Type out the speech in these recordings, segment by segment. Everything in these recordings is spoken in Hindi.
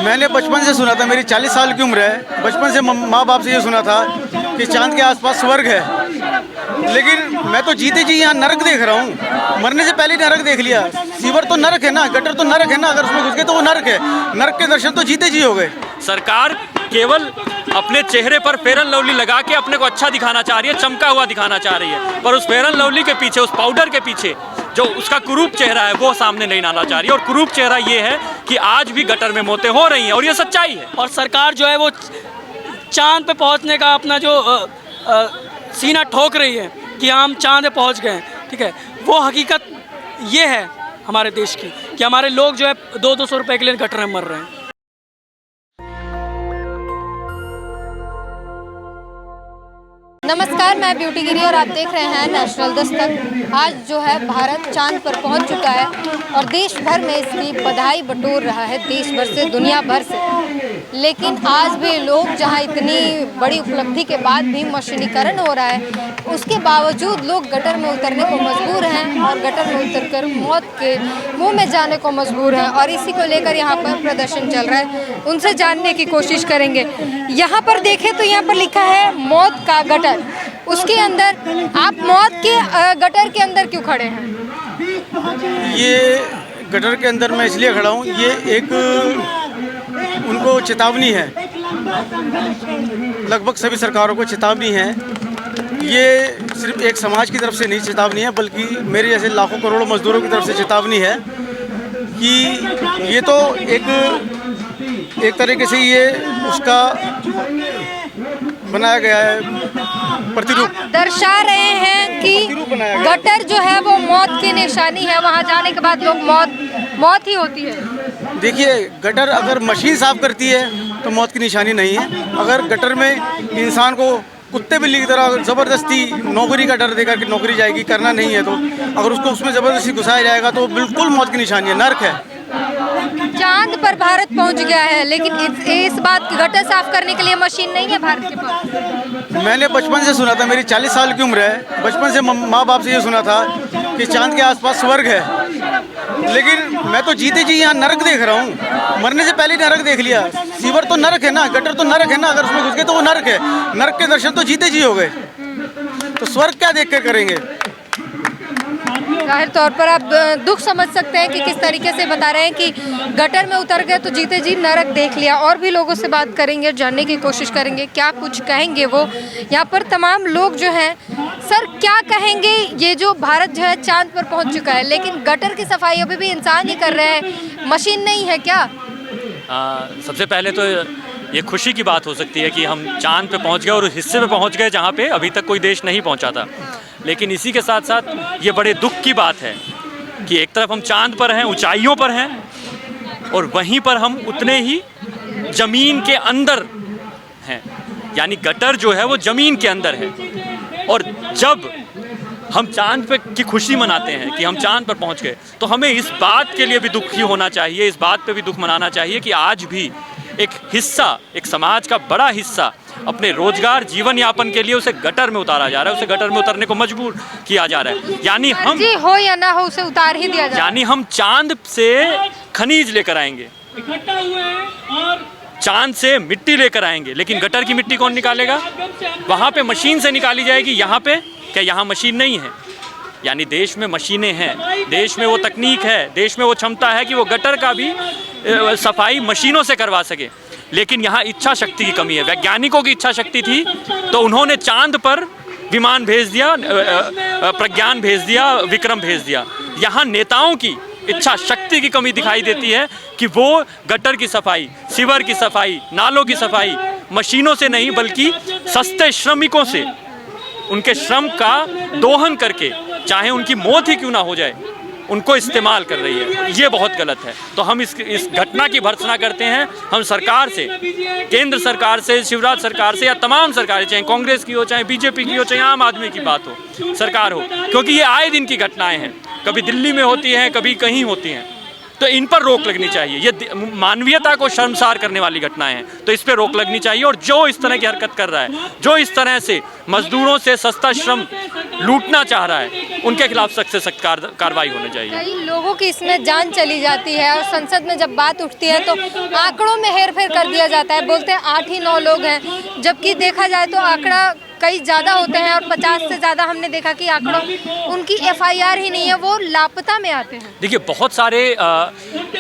मैंने बचपन से सुना था, मेरी 40 साल की उम्र है, बचपन से माँ बाप से ये सुना था कि चांद के आसपास स्वर्ग है। लेकिन मैं तो जीते जी यहाँ नरक देख रहा हूँ, मरने से पहले नरक देख लिया। सीवर तो नरक है ना, गटर तो नरक है ना, अगर उसमें घुस गए तो वो नरक है। नरक के दर्शन तो जीते जी हो गए। सरकार केवल अपने चेहरे पर फेयर एंड लवली लगा के अपने को अच्छा दिखाना चाह रही है, चमका हुआ दिखाना चाह रही है, पर उस फेयर एंड लवली के पीछे, उस पाउडर के पीछे जो उसका कुरूप चेहरा है वो सामने नहीं लाना चाह रही है। और कुरूप चेहरा ये है कि आज भी गटर में मौतें हो रही हैं और ये सच्चाई है। और सरकार जो है वो चांद पे पहुंचने का अपना जो सीना ठोक रही है कि हम चांद पे पहुंच गए हैं, ठीक है। वो हकीकत ये है हमारे देश की कि हमारे लोग जो है 200-200 रुपए के लिए गटर में मर रहे हैं। नमस्कार, मैं ब्यूटी गिरी और आप देख रहे हैं नेशनल दस्तक। आज जो है भारत चांद पर पहुंच चुका है और देश भर में इसकी बधाई बटोर रहा है, देश भर से, दुनिया भर से। लेकिन आज भी लोग जहां इतनी बड़ी उपलब्धि के बाद भी मशीनीकरण हो रहा है, उसके बावजूद लोग गटर में उतरने को मजबूर हैं और गटर में उतरकर मौत के मुंह में जाने को मजबूर हैं। और इसी को लेकर यहाँ पर प्रदर्शन चल रहा है, उनसे जानने की कोशिश करेंगे। यहाँ पर देखें तो यहाँ पर लिखा है मौत का गटर, उसके अंदर आप मौत के गटर के अंदर क्यों खड़े हैं? ये गटर के अंदर मैं इसलिए खड़ा हूँ, ये एक उनको चेतावनी है, लगभग सभी सरकारों को चेतावनी है। ये सिर्फ एक समाज की तरफ से नहीं चेतावनी है, बल्कि मेरे जैसे लाखों करोड़ों मजदूरों की तरफ से चेतावनी है कि ये तो एक तरीके से ये उसका बनाया गया है प्रतिरूप, दर्शा रहे हैं कि गटर जो है वो मौत की निशानी है, वहाँ जाने के बाद लोग मौत ही होती है। देखिए, गटर अगर मशीन साफ करती है तो मौत की निशानी नहीं है। अगर गटर में इंसान को कुत्ते बिल्ली की तरह ज़बरदस्ती नौकरी का डर देकर कि नौकरी जाएगी, करना नहीं है, तो अगर उसको उसमें ज़बरदस्ती घुसाया जाएगा तो बिल्कुल मौत की निशानी है, नर्क है। चांद पर भारत पहुंच गया है, लेकिन इस बात गटर साफ करने के लिए मशीन नहीं है भारत के पास। मैंने बचपन से सुना था, मेरी 40 साल की उम्र है, बचपन से माँ बाप से ये सुना था कि चांद के आसपास स्वर्ग है। लेकिन मैं तो जीते जी यहाँ नरक देख रहा हूँ, मरने से पहले नरक देख लिया। सीवर तो नरक है ना, गटर तो नरक है ना, अगर उसमें घुस गए तो वो नरक है। नरक के दर्शन तो जीते जी हो गए, तो स्वर्ग क्या देख कर करेंगे? जाहिर तौर पर आप दुख समझ सकते हैं कि किस तरीके से बता रहे हैं कि गटर में उतर गए तो जीते जी नरक देख लिया। और भी लोगों से बात करेंगे और जानने की कोशिश करेंगे क्या कुछ कहेंगे वो। यहाँ पर तमाम लोग जो हैं, सर क्या कहेंगे? ये जो भारत जो है चांद पर पहुँच चुका है, लेकिन गटर की सफाई अभी भी इंसान ही कर रहे हैं, मशीन नहीं है क्या? सबसे पहले तो ये खुशी की बात हो सकती है कि हम चांद पे पहुंच गए और उस हिस्से पे पहुंच गए जहां पे अभी तक कोई देश नहीं पहुंचा था। लेकिन इसी के साथ साथ ये बड़े दुख की बात है कि एक तरफ हम चांद पर हैं, ऊंचाइयों पर हैं, और वहीं पर हम उतने ही ज़मीन के अंदर हैं। यानी गटर जो है वो ज़मीन के अंदर है। और जब हम चांद पे की खुशी मनाते हैं कि हम चांद पर पहुंच गए, तो हमें इस बात के लिए भी दुखी होना चाहिए, इस बात पे भी दुख मनाना चाहिए कि आज भी एक हिस्सा, एक समाज का बड़ा हिस्सा अपने रोजगार, जीवन यापन के लिए उसे गटर में उतारा जा रहा है, उसे गटर में उतरने को मजबूर किया जा रहा है। यानी हम जी हो या ना हो उसे उतार ही दिया जाए। यानी हम चांद से खनिज लेकर आएंगे, चांद से मिट्टी लेकर आएंगे, लेकिन गटर की मिट्टी कौन निकालेगा? वहाँ पे मशीन से निकाली जाएगी, यहाँ पे क्या यहाँ मशीन नहीं है? यानी देश में मशीनें हैं, देश में वो तकनीक है, देश में वो क्षमता है कि वो गटर का भी सफाई मशीनों से करवा सके। लेकिन यहाँ इच्छा शक्ति की कमी है। वैज्ञानिकों की इच्छा शक्ति थी तो उन्होंने चांद पर विमान भेज दिया, प्रज्ञान भेज दिया, विक्रम भेज दिया। यहाँ नेताओं की इच्छा शक्ति की कमी दिखाई देती है कि वो गटर की सफाई, सीवर की सफाई, नालों की सफाई मशीनों से नहीं बल्कि सस्ते श्रमिकों से, उनके श्रम का दोहन करके, चाहे उनकी मौत ही क्यों ना हो जाए, उनको इस्तेमाल कर रही है। ये बहुत गलत है। तो हम इस घटना की भर्त्सना करते हैं। हम सरकार से, केंद्र सरकार से, शिवराज सरकार से, या तमाम सरकारें, चाहे कांग्रेस की हो, चाहे बीजेपी की हो, चाहे आम आदमी की बात हो, सरकार हो, क्योंकि ये आए दिन की घटनाएं हैं, कभी दिल्ली में होती हैं, कभी कहीं होती हैं, तो इन पर रोक लगनी चाहिए। ये मानवीयता को शर्मसार करने वाली घटनाएं हैं, तो इस पर रोक लगनी चाहिए। और जो इस तरह की हरकत कर रहा है, जो इस तरह से मजदूरों से सस्ता श्रम लूटना चाह रहा है, उनके खिलाफ सख्त से सख्त कार्रवाई होनी चाहिए। कई लोगों की इसमें जान चली जाती है और संसद में जब बात उठती है तो आंकड़ों में हेरफेर कर दिया जाता है, बोलते हैं 8 ही 9 लोग हैं, जबकि देखा जाए तो आंकड़ा कई ज़्यादा होते हैं और 50 से ज़्यादा हमने देखा कि आंकड़ों उनकी FIR ही नहीं है, वो लापता में आते हैं। देखिए बहुत सारे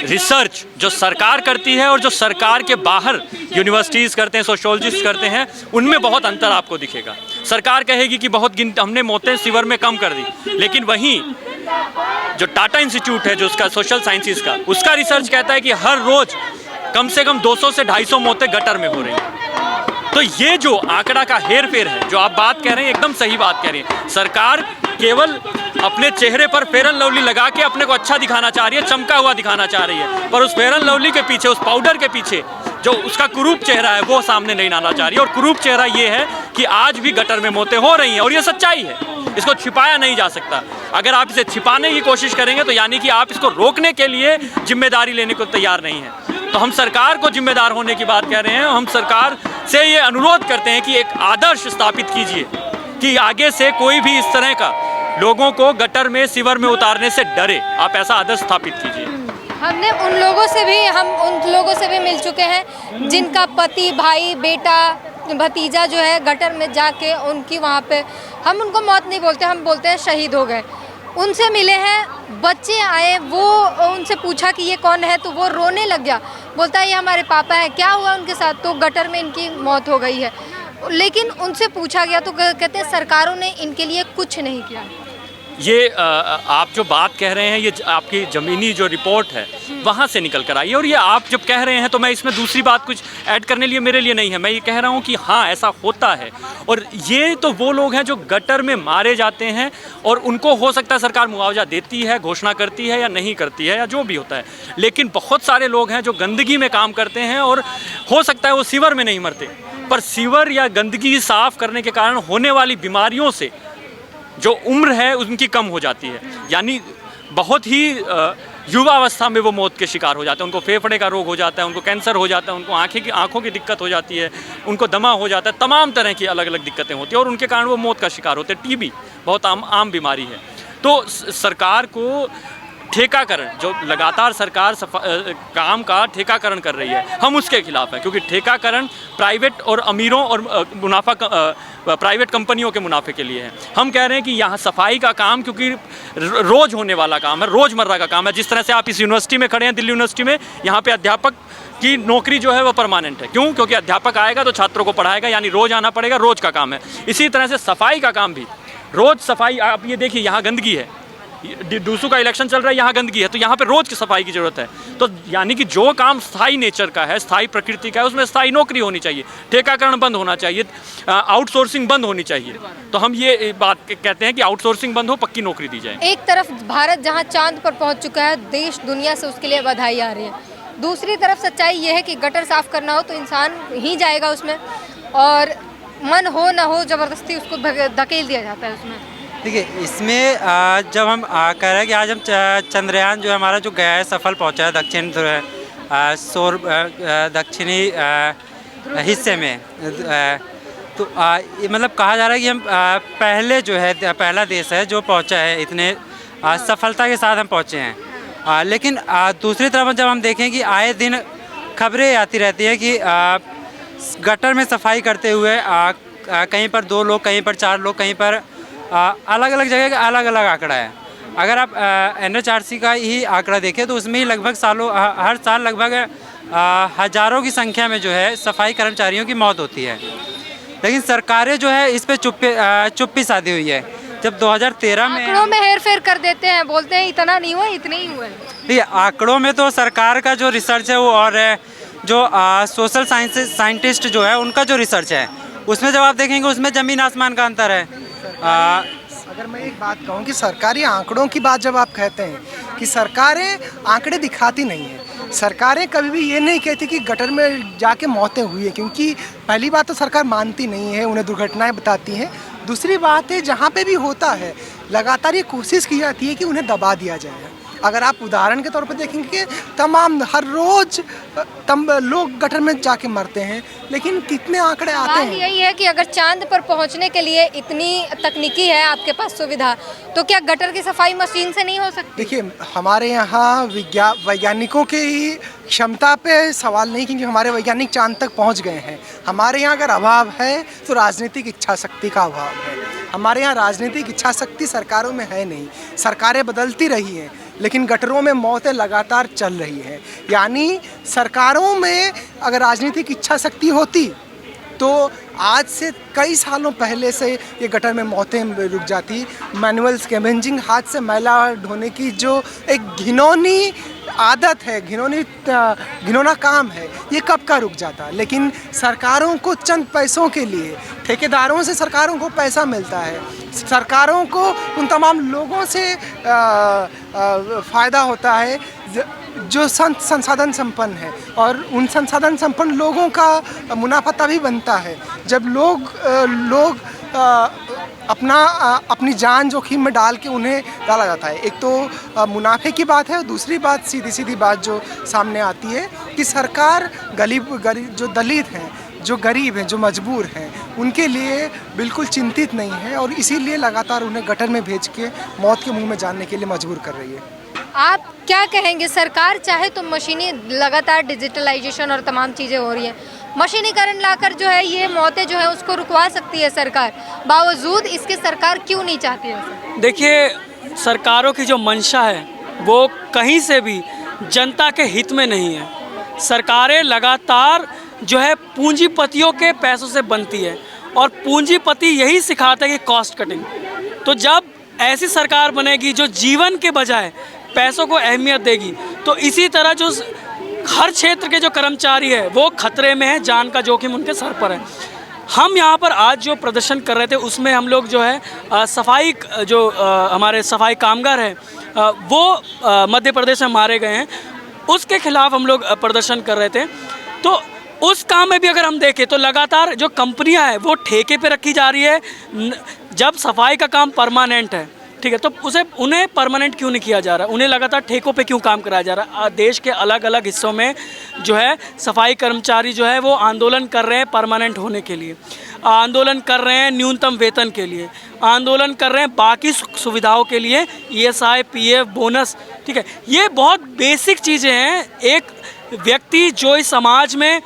रिसर्च जो सरकार करती है और जो सरकार के बाहर यूनिवर्सिटीज़ करते हैं, सोशियोलॉजिस्ट करते हैं, उनमें बहुत अंतर आपको दिखेगा। सरकार कहेगी कि बहुत हमने मौतें सीवर में कम कर दी, लेकिन वहीं जो टाटा इंस्टीट्यूट है जो उसका सोशल साइंसेज का, उसका रिसर्च कहता है कि हर रोज़ कम से कम 200 से 250 मौतें गटर में हो रही हैं। तो ये जो आंकड़ा का हेर फेर है, जो आप बात कह रहे हैं, एकदम सही बात कह रही है। सरकार केवल अपने चेहरे पर फेयर एंड लवली लगा के अपने को अच्छा दिखाना चाह रही है, चमका हुआ दिखाना चाह रही है, पर उस फेयर एंड लवली के पीछे, उस पाउडर के पीछे जो उसका कुरूप चेहरा है वो सामने नहीं लाना चाह रही है। और कुरूप चेहरा ये है कि आज भी गटर में मौतें हो रही हैं और ये सच्चाई है, इसको छिपाया नहीं जा सकता। अगर आप इसे छिपाने की कोशिश करेंगे तो यानी कि आप इसको रोकने के लिए जिम्मेदारी लेने को तैयार नहीं है। तो हम सरकार को जिम्मेदार होने की बात कह रहे हैं। हम सरकार से ये अनुरोध करते हैं कि एक आदर्श स्थापित कीजिए कि आगे से कोई भी इस तरह का लोगों को गटर में, सीवर में उतारने से डरे। आप ऐसा आदर्श स्थापित कीजिए। हम उन लोगों से भी मिल चुके हैं जिनका पति, भाई, बेटा, भतीजा जो है गटर में जाके उनकी वहाँ पे, हम उनको मौत नहीं बोलते, हम बोलते हैं शहीद हो गए। उनसे मिले हैं, बच्चे आए, वो उनसे पूछा कि ये कौन है, तो वो रोने लग गया, बोलता है ये हमारे पापा है। क्या हुआ उनके साथ? तो गटर में इनकी मौत हो गई है। लेकिन उनसे पूछा गया तो कहते हैं सरकारों ने इनके लिए कुछ नहीं किया। ये आप जो बात कह रहे हैं, ये आपकी ज़मीनी जो रिपोर्ट है वहाँ से निकल कर आई है। और ये आप जब कह रहे हैं तो मैं इसमें दूसरी बात कुछ ऐड करने लिए मेरे लिए नहीं है। मैं ये कह रहा हूँ कि हाँ, ऐसा होता है। और ये तो वो लोग हैं जो गटर में मारे जाते हैं और उनको हो सकता है सरकार मुआवजा देती है, घोषणा करती है या नहीं करती है, या जो भी होता है। लेकिन बहुत सारे लोग हैं जो गंदगी में काम करते हैं और हो सकता है वो सीवर में नहीं मरते, पर सीवर या गंदगी साफ़ करने के कारण होने वाली बीमारियों से जो उम्र है उनकी कम हो जाती है। यानी बहुत ही युवा अवस्था में वो मौत के शिकार हो जाते हैं। उनको फेफड़े का रोग हो जाता है, उनको कैंसर हो जाता है, उनको आँखों की दिक्कत हो जाती है, उनको दमा हो जाता है, तमाम तरह की अलग अलग दिक्कतें होती हैं और उनके कारण वो मौत का शिकार होते हैं। टीबी बहुत आम बीमारी है। तो सरकार को ठेकाकरण, जो लगातार सरकार काम का ठेकाकरण कर रही है, हम उसके खिलाफ हैं। क्योंकि ठेकाकरण प्राइवेट और अमीरों और प्राइवेट कंपनियों के मुनाफे के लिए है। हम कह रहे हैं कि यहाँ सफाई का काम, क्योंकि रोज़ होने वाला काम है, रोज़मर्रा का काम है। जिस तरह से आप इस यूनिवर्सिटी में खड़े हैं, दिल्ली यूनिवर्सिटी में, यहाँ पे अध्यापक की नौकरी जो है वो परमानेंट है। क्यों? क्योंकि अध्यापक आएगा तो छात्रों को पढ़ाएगा, यानी रोज़ आना पड़ेगा, रोज़ का काम है। इसी तरह से सफाई का काम भी रोज़ सफाई। आप ये देखिए, यहाँ गंदगी है, डूसू का इलेक्शन चल रहा है, यहाँ गंदगी है, तो यहाँ पे रोज़ की सफाई की ज़रूरत है। तो यानी कि जो काम स्थायी नेचर का है, स्थायी प्रकृति का है, उसमें स्थायी नौकरी होनी चाहिए, ठेकाकरण बंद होना चाहिए, आउटसोर्सिंग बंद होनी चाहिए। तो हम ये बात कहते हैं कि आउटसोर्सिंग बंद हो, पक्की नौकरी दी जाए। एक तरफ भारत जहाँ चांद पर पहुँच चुका है, देश दुनिया से उसके लिए बधाई आ रही है। दूसरी तरफ सच्चाई ये है कि गटर साफ़ करना हो तो इंसान ही जाएगा उसमें, और मन हो ना हो ज़बरदस्ती उसको धकेल दिया जाता है उसमें। देखिए, इसमें जब हम कह रहे हैं कि आज हम चंद्रयान जो हमारा जो गया है, सफल पहुंचा है दक्षिणी हिस्से में, तो ये मतलब कहा जा रहा है कि हम पहले जो है, पहला देश है जो पहुंचा है, इतने सफलता के साथ हम पहुंचे हैं। लेकिन दूसरी तरफ जब हम देखें कि आए दिन खबरें आती रहती है कि गटर में सफाई करते हुए कहीं पर 2 लोग, कहीं पर 4 लोग, कहीं पर अलग अलग जगह का अलग अलग आंकड़ा है। अगर आप NHRC का ही आंकड़ा देखें तो उसमें ही लगभग हर साल लगभग हज़ारों की संख्या में जो है सफाई कर्मचारियों की मौत होती है। लेकिन सरकारें जो है इस पे चुप्पी साधी हुई है। जब 2013 में आंकड़ों में हेरफेर कर देते हैं, बोलते हैं इतना नहीं हुआ, इतने ही हुए। देखिए, आंकड़ों में तो सरकार का जो रिसर्च है वो और है, जो सोशल साइंटिस्ट जो है उनका जो रिसर्च है उसमें जब आप देखेंगे उसमें ज़मीन आसमान का अंतर है। अगर मैं एक बात कहूँ कि सरकारी आंकड़ों की बात जब आप कहते हैं कि सरकारें आंकड़े दिखाती नहीं हैं, सरकारें कभी भी ये नहीं कहती कि गटर में जाके मौतें हुई है, क्योंकि पहली बात तो सरकार मानती नहीं है, उन्हें दुर्घटनाएं बताती हैं। दूसरी बात है, जहाँ पे भी होता है लगातार ये कोशिश की जाती है कि उन्हें दबा दिया जाए। अगर आप उदाहरण के तौर पर देखेंगे कि तमाम हर रोज लोग गटर में जाके मरते हैं, लेकिन कितने आंकड़े आते बात हैं। यही है कि अगर चांद पर पहुंचने के लिए इतनी तकनीकी है आपके पास सुविधा, तो क्या गटर की सफाई मशीन से नहीं हो सकती? देखिए, हमारे यहाँ वैज्ञानिकों की ही क्षमता पे सवाल नहीं, क्योंकि हमारे वैज्ञानिक चांद तक पहुँच गए हैं। हमारे यहाँ अगर अभाव है तो राजनीतिक इच्छा शक्ति का अभाव है। हमारे यहाँ राजनीतिक इच्छा शक्ति सरकारों में है नहीं। सरकारें बदलती रही हैं, लेकिन गटरों में मौतें लगातार चल रही हैं। यानी सरकारों में अगर राजनीतिक इच्छा शक्ति होती तो आज से कई सालों पहले से ये गटर में मौतें रुक जाती। मैनुअल स्कैवेंजिंग, हाथ से मैला ढोने की जो एक घिनौनी आदत है, घिनौना काम है, ये कब का रुक जाता। लेकिन सरकारों को चंद पैसों के लिए, ठेकेदारों से सरकारों को पैसा मिलता है, सरकारों को उन तमाम लोगों से फ़ायदा होता है जो संसाधन संपन्न है, और उन संसाधन संपन्न लोगों का मुनाफा तभी बनता है जब लोग अपनी जान जोखिम में डाल के उन्हें डाला जाता है। एक तो मुनाफे की बात है, और दूसरी बात सीधी बात जो सामने आती है कि सरकार गरीब जो दलित हैं, जो गरीब हैं, जो मजबूर हैं, उनके लिए बिल्कुल चिंतित नहीं है, और इसीलिए लगातार उन्हें गटर में भेज के मौत के मुंह में जाने के लिए मजबूर कर रही है। आप क्या कहेंगे? सरकार चाहे तो मशीनी, लगातार डिजिटलाइजेशन और तमाम चीज़ें हो रही हैं, मशीनीकरण लाकर जो है ये मौतें जो है उसको रुकवा सकती है सरकार, बावजूद इसके सरकार क्यों नहीं चाहती है? देखिए, सरकारों की जो मंशा है वो कहीं से भी जनता के हित में नहीं है। सरकारें लगातार जो है पूंजीपतियों के पैसों से बनती है, और पूंजीपति यही सिखाता है कि कॉस्ट कटिंग। तो जब ऐसी सरकार बनेगी जो जीवन के बजाय पैसों को अहमियत देगी, तो इसी तरह जो हर क्षेत्र के जो कर्मचारी है वो खतरे में है, जान का जोखिम उनके सर पर है। हम यहाँ पर आज जो प्रदर्शन कर रहे थे उसमें हम लोग जो है सफाई जो हमारे सफाई कामगार हैं वो मध्य प्रदेश में मारे गए हैं, उसके खिलाफ हम लोग प्रदर्शन कर रहे थे। तो उस काम में भी अगर हम देखें तो लगातार जो कंपनियां हैं वो ठेके पे रखी जा रही है। जब सफाई का काम परमानेंट है, ठीक है, तो उन्हें परमानेंट क्यों नहीं किया जा रहा, उन्हें लगातार ठेकों पे क्यों काम कराया जा रहा है? देश के अलग अलग हिस्सों में जो है सफाई कर्मचारी जो है वो आंदोलन कर रहे हैं परमानेंट होने के लिए, आंदोलन कर रहे हैं न्यूनतम वेतन के लिए, आंदोलन कर रहे हैं बाकी सुविधाओं के लिए, ESI, PF, बोनस, ठीक है। ये बहुत बेसिक चीज़ें हैं। एक व्यक्ति जो इस समाज में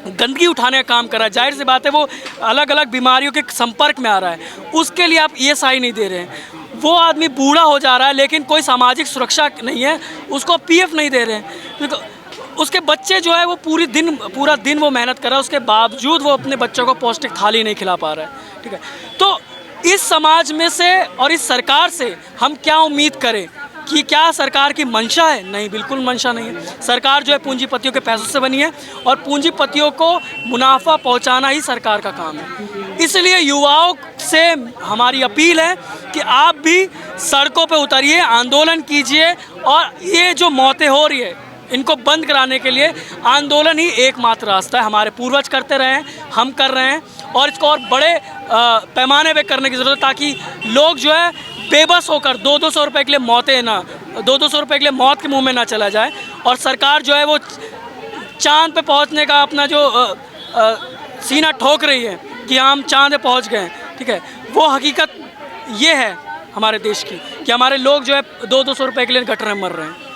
गंदगी उठाने का काम कर रहा है, जाहिर सी बात है वो अलग अलग बीमारियों के संपर्क में आ रहा है, उसके लिए आप ESI नहीं दे रहे हैं। वो आदमी बूढ़ा हो जा रहा है लेकिन कोई सामाजिक सुरक्षा नहीं है, उसको PF नहीं दे रहे हैं। उसके बच्चे जो है वो पूरा दिन वो मेहनत कर रहा है, उसके बावजूद वो अपने बच्चों को पौष्टिक थाली नहीं खिला पा रहा है, ठीक है। तो इस समाज में से और इस सरकार से हम क्या उम्मीद करें कि क्या सरकार की मंशा है? नहीं, बिल्कुल मंशा नहीं है। सरकार जो है पूंजीपतियों के पैसों से बनी है, और पूंजीपतियों को मुनाफा पहुंचाना ही सरकार का काम है। इसलिए युवाओं से हमारी अपील है कि आप भी सड़कों पे उतरिए, आंदोलन कीजिए, और ये जो मौतें हो रही है इनको बंद कराने के लिए आंदोलन ही एकमात्र रास्ता है। हमारे पूर्वज करते रहे हैं, हम कर रहे हैं, और इसको और बड़े पैमाने पे करने की ज़रूरत है, ताकि लोग जो है बेबस होकर 200 रुपये के लिए मौतें ना 200 रुपये के लिए मौत के मुंह में ना चला जाए, और सरकार जो है वो चांद पे पहुंचने का अपना जो सीना ठोक रही है कि हम चांद पे पहुंच गए, ठीक है, वो हकीकत ये है हमारे देश की कि हमारे लोग जो है 200 रुपये के लिए गटर में मर रहे हैं।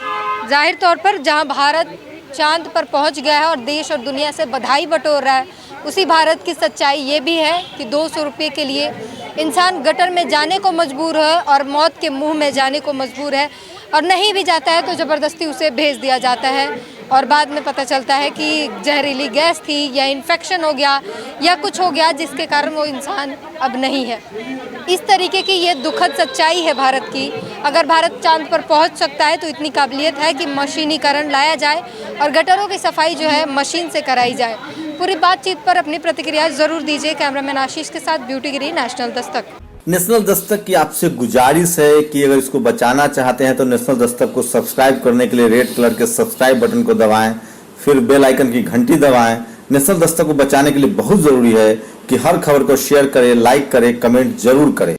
जाहिर तौर पर जहां भारत चांद पर पहुंच गया है और देश और दुनिया से बधाई बटोर रहा है, उसी भारत की सच्चाई ये भी है कि 200 रुपये के लिए इंसान गटर में जाने को मजबूर है और मौत के मुंह में जाने को मजबूर है, और नहीं भी जाता है तो ज़बरदस्ती उसे भेज दिया जाता है, और बाद में पता चलता है कि जहरीली गैस थी या इन्फेक्शन हो गया या कुछ हो गया जिसके कारण वो इंसान अब नहीं है। इस तरीके की ये दुखद सच्चाई है भारत की। अगर भारत चांद पर पहुंच सकता है तो इतनी काबिलियत है कि मशीनीकरण लाया जाए और गटरों की सफाई जो है मशीन से कराई जाए। पूरी बातचीत पर अपनी प्रतिक्रिया ज़रूर दीजिए। कैमरामैन आशीष के साथ ब्यूटी गिरी, नेशनल दस्तक। नेशनल दस्तक की आपसे गुजारिश है कि अगर इसको बचाना चाहते हैं तो नेशनल दस्तक को सब्सक्राइब करने के लिए रेड कलर के सब्सक्राइब बटन को दबाएं, फिर बेल आइकन की घंटी दबाएं। नेशनल दस्तक को बचाने के लिए बहुत जरूरी है कि हर खबर को शेयर करें, लाइक करें, कमेंट जरूर करें।